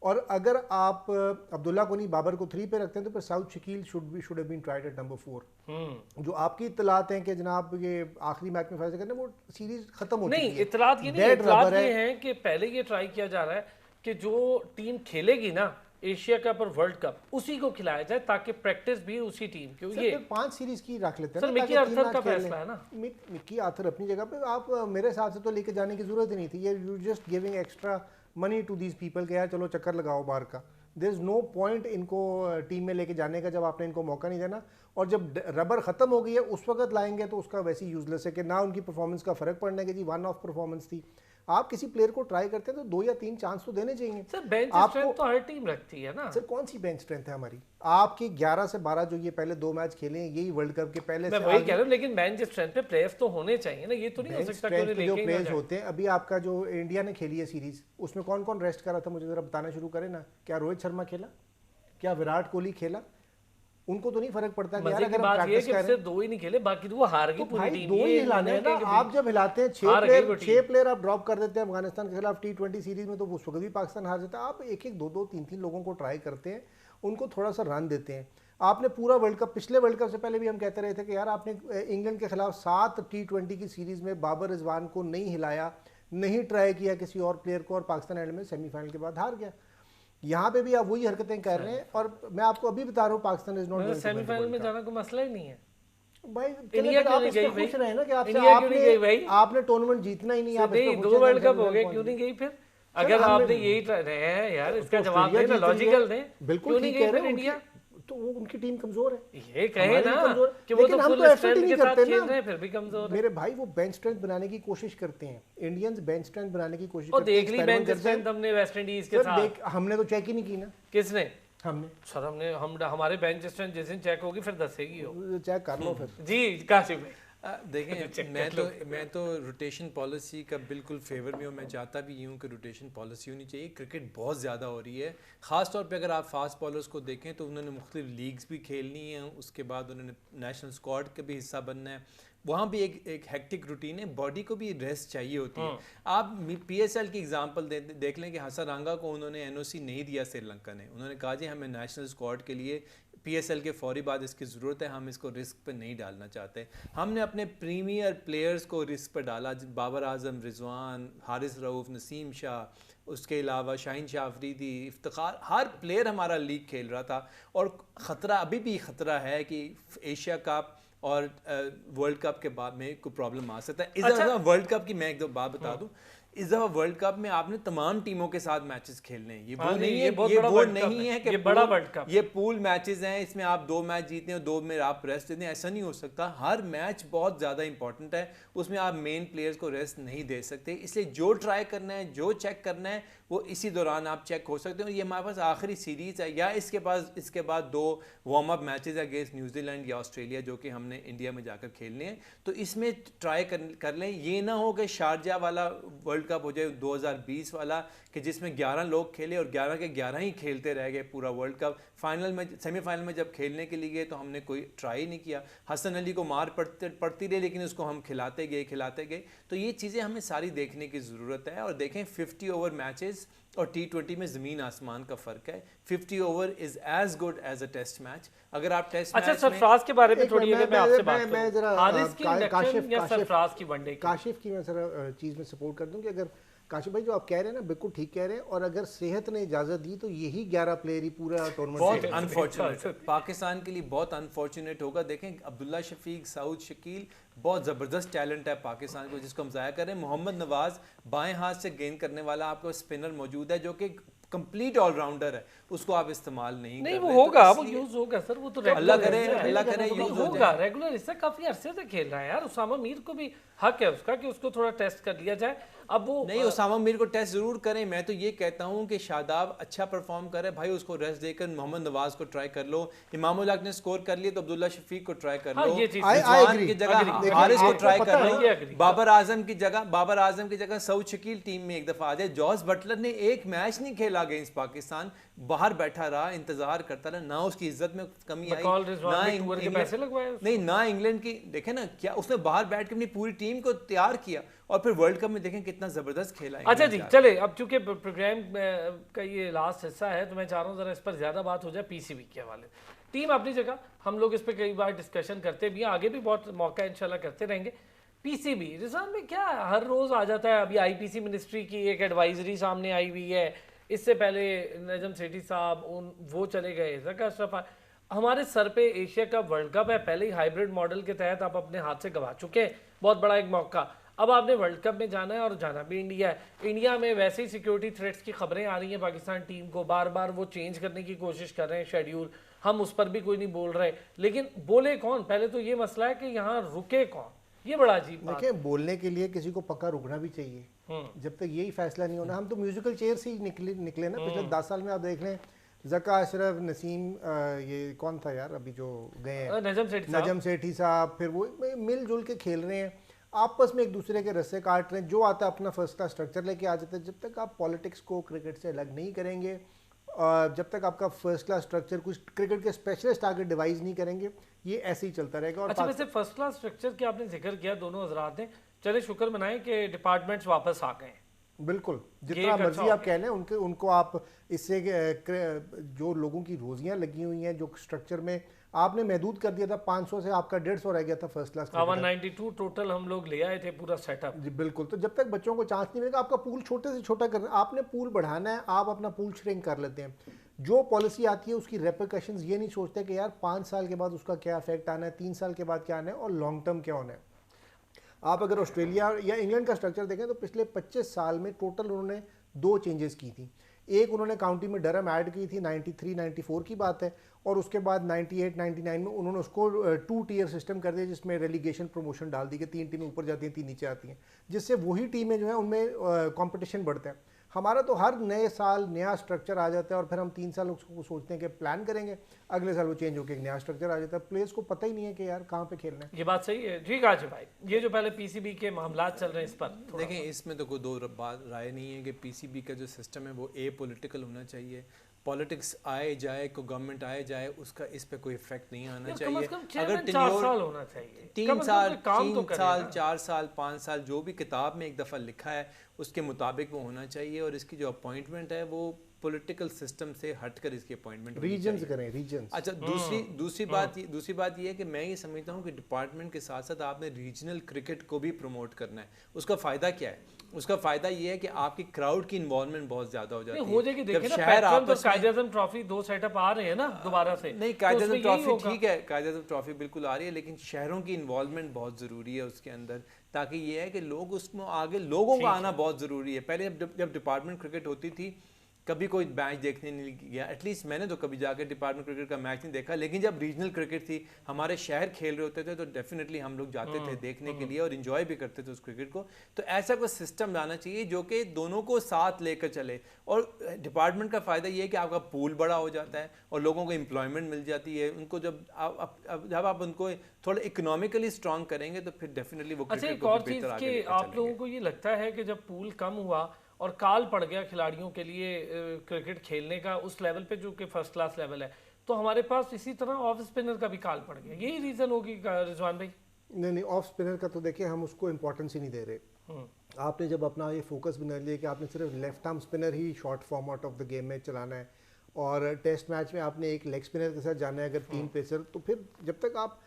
और अगर आप अब्दुल्ला को नहीं बाबर को 3 पे रखते हैं तो फिर Saud Shakeel should have been tried at number 4। जो आपकी इतलात हैं कि जनाब ये आखिरी मैच में फैसला करने वो सीरीज खत्म हो नहीं, इतलात ये नहीं, इतलात ये है कि पहले ये ट्राई किया जा रहा है कि जो टीम खेलेगी ना एशिया कप और वर्ल्ड कप उसी को खिलाया जाए ताकि प्रैक्टिस भी उसी टीम की। ये 5 सीरीज की रख लेते हैं सर, मिकी आर्थर का फैसला है ना। मिकी आर्थर अपनी जगह पे आप मेरे हिसाब से तो लेके जाने की जरूरत ही नहीं थी। ये you just giving extra money to these people के यार चलो चक्कर लगाओ बाहर का। देयर इज नो पॉइंट इनको टीम में लेके जाने का जब आपने इनको मौका नहीं देना। और जब रबर ख़त्म हो गई है उस वक्त लाएंगे तो उसका वैसे ही यूजलेस है कि ना उनकी परफॉर्मेंस का फ़र्क पड़ने के जी वन ऑफ परफॉर्मेंस थी। आप किसी प्लेयर को ट्राई करते हैं तो 2 या 3 चांस तो देने चाहिए। सर बेंच स्ट्रेंथ तो हर टीम रखती है ना। सर कौन सी बेंच स्ट्रेंथ है हमारी? आपकी 11 से 12 जो ये पहले 2 मैच खेले हैं यही वर्ल्ड कप के पहले मैं वही कह रहा हूं, लेकिन बेंच स्ट्रेंथ पे प्लेयर्स तो होने चाहिए ना। ये तो नहीं हो सकता कि उन्हें जो प्लेयर्स होते हैं अभी आपका जो इंडिया ने खेली है सीरीज उसमें कौन कौन रेस्ट कर रहा था मुझे जरा बताना शुरू करें ना। क्या रोहित शर्मा खेला? क्या विराट कोहली खेला? उनको तो नहीं फर्क पड़ता कि यार अगर हम प्रैक्टिस कर रहे हैं 2 ही नहीं खेले बाकी तो वो हार गई पूरी टीम। 2 ही हिलाने हैं ना। आप जब हिलाते हैं 6 प्लेयर आप ड्रॉप कर देते हैं अफगानिस्तान के खिलाफ T20 सीरीज में तो उस वक्त भी पाकिस्तान हार जाता है। आप 1-1 2-2 3-3 लोगों को ट्राई करते हैं, उनको थोड़ा सा रन देते हैं। आपने पूरा वर्ल्ड कप पिछले वर्ल्ड कप से पहले भी हम कहते रहे थे कि यार आपने इंग्लैंड के खिलाफ 7 T20 की सीरीज में बाबर रिजवान को नहीं हिलाया, नहीं ट्राई किया किसी और प्लेयर को और पाकिस्तान एंड में सेमीफाइनल के बाद हार गया। यहाँ पे भी आप वही हरकतें कर रहे हैं और मैं आपको अभी बता रहा हूँ पाकिस्तान इज नॉट सेमीफाइनल में जाना कोई मसला ही नहीं है भाई। इंडिया आप क्यों नहीं खुश रहे ना कि आपने टूर्नामेंट जीतना ही नहीं। आप 2 वर्ल्ड कप हो गए, क्यों नहीं गई फिर? अगर आपने यही रहे हैं यार इसका जवाब देना लॉजिकल दें। बिल्कुल ठीक कह रहे हैं इंडिया तो वो उनकी टीम कमजोर है। ये कहे ना कि वो तो फुल स्ट्रेंथ के साथ खेल रहे हैं फिर भी कमजोर है। मेरे भाई वो बेंच स्ट्रेंथ बनाने की कोशिश करते हैं। इंडियंस बेंच स्ट्रेंथ बनाने की कोशिश करते हैं। देख ली बेंच स्ट्रेंथ हमने वेस्ट इंडीज के साथ। हमने तो चेक ही नहीं की ना। किसने? हमने सर हमारे बेंच स्ट्रेंथ जिस दिन चेक होगी फिर दसेगी हो। चेक कर लो फिर। जी काशिफ भाई देखें मैं तो रोटेशन पॉलिसी का बिल्कुल फेवर में हूँ। मैं चाहता भी यूँ कि रोटेशन पॉलिसी होनी चाहिए। क्रिकेट बहुत ज़्यादा हो रही है, ख़ास तौर पे अगर आप फास्ट बॉलर्स को देखें तो उन्होंने मुख्तलिफ लीग्स भी खेलनी है, उसके बाद उन्होंने नेशनल स्क्वाड का भी हिस्सा बनना है, वहाँ भी एक हेक्टिक रूटीन है, बॉडी को भी रेस्ट चाहिए होती है। आप PSL की एग्जांपल देख लें कि हसरंगा को उन्होंने NOC नहीं दिया श्रीलंका ने, उन्होंने कहा जी हमें नेशनल स्क्वाड के लिए PSL के फौरी बाद इसकी ज़रूरत है, हम इसको रिस्क पे नहीं डालना चाहते। हमने अपने प्रीमियर प्लेयर्स को रिस्क पे डाला, बाबर आजम, रिजवान, हारिस रऊफ़, नसीम शाह, उसके अलावा शाहीन शाह अफरीदी, इफ्तिखार, हर प्लेयर हमारा लीग खेल रहा था। और ख़तरा अभी भी ख़तरा है कि एशिया कप और वर्ल्ड कप के बाद में कोई प्रॉब्लम आ सकता है। इस दफ़ा वर्ल्ड कप की मैं एक दो बात बता दूं, इस दफ़ा वर्ल्ड कप में आपने तमाम टीमों के साथ मैचेस खेलने हैं। ये वो नहीं है, ये वो नहीं है कि ये बड़ा वर्ल्ड कप, ये पूल मैचेस हैं, इसमें आप 2 मैच जीते हैं और 2 में आप रेस्ट देते हैं, ऐसा नहीं हो सकता। हर मैच बहुत ज़्यादा इंपॉर्टेंट है, उसमें आप मेन प्लेयर्स को रेस्ट नहीं दे सकते। इसलिए जो ट्राई करना है, जो चेक करना है, वो इसी दौरान आप चेक हो सकते हो। ये हमारे पास आखिरी सीरीज़ है, या इसके बाद 2 वार्म अप मैचेस है अगेंस्ट न्यूजीलैंड या ऑस्ट्रेलिया, जो कि हमने इंडिया में जाकर खेलने हैं। तो इसमें ट्राई कर लें। ये ना हो कि शारजा वाला वर्ल्ड कप हो जाए 2020 वाला, कि जिसमें 11 लोग खेले और 11 के 11 ही खेलते रह गए पूरा वर्ल्ड कप। फाइनल में, सेमीफाइनल में जब खेलने के लिए गए तो हमने कोई ट्राई नहीं किया। हसन अली को मार पड़ती रही, लेकिन उसको हम खिलाते गए। तो ये चीज़ें हमें सारी देखने की ज़रूरत है। और देखें 50 ओवर मैचेस और T20 में ज़मीन आसमान का फ़र्क है। 50 over is as good as a test match. अगर आप टेस्ट अच्छा सरफराज के बारे में थोड़ी मैं आपसे बात मैं जरा हारिस की इंडक्शन या सरफराज की वनडे, काशिफ की मैं जरा चीज़ में सपोर्ट कर दूं कि अगर काशिफ भाई जो आप कह रहे हैं ना बिल्कुल ठीक कह रहे हैं, और अगर सेहत ने इजाज़त दी तो यही 11 प्लेयर ही पूरा टूर्नामेंट। बहुत अनफॉर्चुनेट, पाकिस्तान के लिए बहुत अनफॉर्चुनेट होगा। देखें अब्दुल्ला शफीक, सऊद शकील, बहुत ज़बरदस्त टैलेंट है पाकिस्तान को जिसको हम ज़ाया करें। मोहम्मद नवाज बाएं हाथ से गेंद करने वाला आपको स्पिनर मौजूद है जो कि कंप्लीट ऑलराउंडर है, उसको आप इस्तेमाल नहीं कर रहे। वो होगा, वो यूज होगा सर, वो तो अल्लाह करे यूज होगा। रेगुलर इससे काफी अरसे से खेल रहा है यार। उसामा मीर को भी हक है उसका कि उसको थोड़ा टेस्ट कर लिया जाए। अब वो नहीं, उसामा मीर को टेस्ट जरूर करें। मैं तो ये कहता हूँ कि शादाब अच्छा परफॉर्म करे भाई, उसको रेस्ट देकर मोहम्मद नवाज को ट्राई कर लो। इमाम उल हक ने स्कोर कर लिया तो अब्दुल्ला शफीक को ट्राई कर लो, रिजवान की जगह हारिस को ट्राई कर लो, बाबर आजम की जगह सऊद शकील टीम में एक दफा आ जाए। जॉस बटलर ने एक मैच नहीं खेला अगेंस्ट पाकिस्तान, बाहर बैठा रहा, इंतजार करता रहा, ना उसकी इज्जत में कमी आई, ना इंग्लैंड की। देखें ना क्या उसने बाहर बैठ के अपनी पूरी टीम को तैयार किया, और फिर वर्ल्ड कप में देखें कितना जबरदस्त खेला है। अच्छा जी चले, अब चूंकि प्रोग्राम का ये लास्ट हिस्सा है तो मैं चाह रहा हूँ जरा इस पर ज्यादा बात हो जाए। PCB के हवाले, टीम अपनी जगह, हम लोग इस पर कई बार डिस्कशन करते भी, आगे भी बहुत मौका इंशाल्लाह करते रहेंगे। PCB रिजवान में क्या हर रोज आ जाता है। अभी IPC मिनिस्ट्री की एक एडवाइजरी सामने आई हुई है, इससे पहले नजम सेठी साहब वो चले गए, ज़का अशरफ, हमारे सर पे एशिया कप वर्ल्ड कप है, पहले ही हाइब्रिड मॉडल के तहत आप अपने हाथ से गवा चुके हैं, बहुत बड़ा एक मौका। अब आपने वर्ल्ड कप में जाना है और जाना भी इंडिया है। इंडिया में वैसे ही सिक्योरिटी थ्रेट्स की खबरें आ रही हैं, पाकिस्तान टीम को बार बार वो चेंज करने की कोशिश कर रहे हैं शेड्यूल, हम उस पर भी कोई नहीं बोल रहे। लेकिन बोले कौन? पहले तो ये मसला है कि यहाँ रुके कौन, ये बड़ा अजीब बात। देखिए बोलने के लिए किसी को पक्का रुकना भी चाहिए, जब तक यही फैसला नहीं होना। हम तो म्यूजिकल चेयर से ही निकले ना पिछले 10 साल में। आप देख लें ज़का अशरफ, नसीम, ये कौन था यार अभी जो गए हैं, नजम सेठी साहब, फिर वो मिलजुल के खेल रहे हैं, आपस में एक दूसरे के रस्से काट रहे हैं। जो आता है अपना फर्स्ट क्लास स्ट्रक्चर लेके आ जाते हैं। जब तक आप पॉलिटिक्स को क्रिकेट से अलग नहीं करेंगे, जब तक आपका फर्स्ट क्लास स्ट्रक्चर कुछ क्रिकेट के स्पेशलिस्ट आगे डिवाइस नहीं करेंगे, ये ऐसे ही चलता रहेगा। और अच्छा वैसे फर्स्ट क्लास स्ट्रक्चर के आपने जिक्र किया दोनों हजरात ने, चले शुक्र मनाएं कि डिपार्टमेंट्स वापस आ गए। बिल्कुल, जितना मर्जी आप कह लें उनको आप इससे जो लोगों की रोजियां लगी हुई हैं, जो स्ट्रक्चर में आपने महदूद कर दिया था 500 से आपका 150 रह गया था फर्स्ट क्लास। 192 टोटल हम लोग ले आए थे पूरा सेटअप। जी बिल्कुल। तो जब तक बच्चों को चांस नहीं मिलेगा, आपका पूल छोटे से छोटा करना, आपने पूल बढ़ाना है, आप अपना पूल श्रिंक कर लेते हैं। जो पॉलिसी आती है उसकी रेपरकशंस ये नहीं सोचते कि यार 5 साल के बाद उसका क्या इफेक्ट आना है, 3 साल के बाद क्या आना है, और लॉन्ग टर्म क्या होना है। आप अगर ऑस्ट्रेलिया या इंग्लैंड का स्ट्रक्चर देखें तो पिछले 25 साल में टोटल उन्होंने 2 चेंजेस की थी। एक उन्होंने काउंटी में डरम ऐड की थी, 93-94 की बात है, और उसके बाद 98-99 में उन्होंने उसको 2 टियर सिस्टम कर दिया, जिसमें रेलीगेशन प्रमोशन डाल दी कि 3 टीमें ऊपर जाती हैं 3 नीचे आती हैं, जिससे वही टीमें जो है उनमें कंपटीशन बढ़ता है। हमारा तो हर नए साल नया स्ट्रक्चर आ जाता है और फिर हम 3 साल उसको सोचते हैं कि प्लान करेंगे, अगले साल वो चेंज होकर एक नया स्ट्रक्चर आ जाता है, प्लेयर्स को पता ही नहीं है कि यार कहाँ पे खेलना है। ये बात सही है जी काशिफ भाई। ये जो पहले पीसीबी के मामला चल रहे हैं इस पर देखें, इसमें तो कोई दो बात राय नहीं है कि पीसीबी का जो सिस्टम है वो पॉलिटिकल होना चाहिए। पॉलिटिक्स आए जाए, को गवर्नमेंट आए जाए, उसका इस पे कोई इफेक्ट नहीं आना चाहिए। अगर 4 साल होना चाहिए, 3 साल, काम तो 3 साल, 4 साल, 5 साल, जो भी किताब में एक दफ़ा लिखा है उसके मुताबिक वो होना चाहिए। और इसकी जो अपॉइंटमेंट है वो पॉलिटिकल सिस्टम से हटकर इसकी अपॉइंटमेंट रीजन्स करें, रीजन्स। अच्छा, दूसरी बात ये है कि मैं ये समझता हूँ कि डिपार्टमेंट के साथ साथ आपने रीजनल क्रिकेट को भी प्रमोट करना है। उसका फ़ायदा क्या है? उसका फ़ायदा ये है कि आपकी क्राउड की इन्वॉल्वमेंट बहुत ज़्यादा हो जाती है। हो जाएगी। देखिए ना, शहर आपस में कायदे-ए-आज़म ट्रॉफी 2 सेटअप आ रहे हैं ना दोबारा से। नहीं, कायदे-ए-आज़म ट्रॉफी ठीक है, कायदे-ए-आज़म ट्रॉफी बिल्कुल आ रही है, लेकिन शहरों की इन्वॉल्वमेंट बहुत ज़रूरी है उसके अंदर, ताकि ये है कि लोग उसमें आगे, लोगों का आना बहुत ज़रूरी है। पहले जब डिपार्टमेंट क्रिकेट होती थी, कभी कोई मैच देखने नहीं गया, एटलीस्ट मैंने तो कभी जाकर डिपार्टमेंट क्रिकेट का मैच नहीं देखा। लेकिन जब रीजनल क्रिकेट थी, हमारे शहर खेल रहे होते थे, तो डेफिनेटली हम लोग जाते थे देखने के लिए और इन्जॉय भी करते थे उस क्रिकेट को। तो ऐसा कोई सिस्टम लाना चाहिए जो कि दोनों को साथ लेकर चले। और डिपार्टमेंट का फ़ायदा ये है कि आपका पूल बड़ा हो जाता है और लोगों को एम्प्लॉयमेंट मिल जाती है। उनको जब आप उनको थोड़ा इकोनॉमिकली स्ट्रॉन्ग करेंगे तो फिर डेफिनेटली वो क्रिकेट को बेहतर आगे लेकर चलेंगे। आप लोगों को ये लगता है कि जब पूल कम हुआ और काल पड़ गया खिलाड़ियों के लिए क्रिकेट खेलने का उस लेवल पे जो कि फर्स्ट क्लास लेवल है, तो हमारे पास इसी तरह ऑफ स्पिनर का भी काल पड़ गया, यही रीज़न होगी रिजवान भाई? नहीं, ऑफ स्पिनर का तो देखिए हम उसको इम्पोर्टेंस ही नहीं दे रहे। आपने जब अपना ये फोकस बना लिया कि आपने सिर्फ left arm spinner he short format of the game में चलाना है और टेस्ट मैच में आपने एक लेग स्पिनर के साथ जाना है अगर 3 पेसर, तो फिर जब तक आप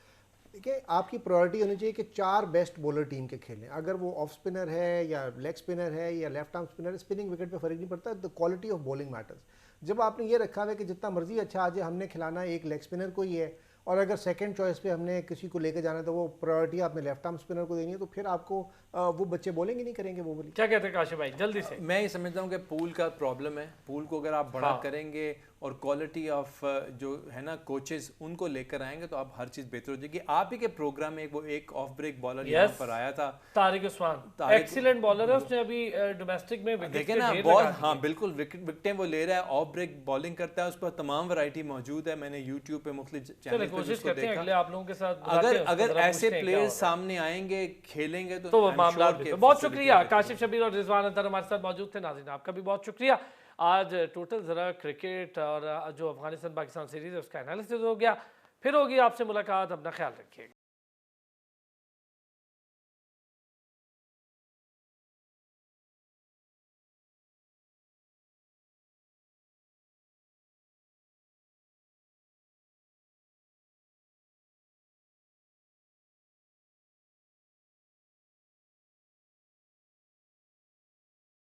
देखिए आपकी प्रायोरिटी होनी चाहिए कि 4 बेस्ट बॉलर टीम के खेलें। अगर वो ऑफ स्पिनर है या लेग स्पिनर है या लेफ्ट आर्म स्पिनर है, स्पिनिंग विकेट पे फर्क नहीं पड़ता, the quality of bowling matters. जब आपने ये रखा है कि जितना मर्जी अच्छा आ जाए, हमने खिलाना एक लेग स्पिनर को ही है और अगर सेकंड चॉइस पे हमने किसी को लेकर जाना है तो वो प्रायोरिटी आपने लेफ्ट आर्म स्पिनर को देनी है, तो फिर आपको वो बच्चे बॉलिंग ही नहीं करेंगे। वो बोली क्या कहते हैं काशिफ भाई जल्दी से? मैं ये समझता हूँ कि पूल का प्रॉब्लम है। पूल को अगर आप बड़ा करेंगे और क्वालिटी ऑफ जो है ना कोचेस उनको लेकर आएंगे तो आप हर चीज़ बेहतर हो जाएगी। आप ही के प्रोग्राम में वो एक ऑफ ब्रेक बॉलर यहाँ पर आया था, तारिक उस्मान, एक्सीलेंट बॉलर है, उसने अभी डोमेस्टिक में देखे ना बॉल, हाँ बिल्कुल विकेटें वो ले रहा है, ऑफ ब्रेक बॉलिंग करता है, उस पर तमाम वैरायटी मौजूद है। मैंने यूट्यूब पे मुख्तलिफ चैनल पे उसको देखा। आप लोगों के साथ अगर ऐसे प्लेयर्स सामने आएंगे खेलेंगे तो मामला भी। बहुत शुक्रिया काशिफ शबीर और रिजवान अंतर हमारे साथ मौजूद थे। नाज़रीन आपका भी बहुत शुक्रिया। आज टोटल ज़रा क्रिकेट और जो अफगानिस्तान पाकिस्तान सीरीज़ है उसका एनालिसिस हो गया। फिर होगी आपसे मुलाकात, अपना ख्याल रखिएगा।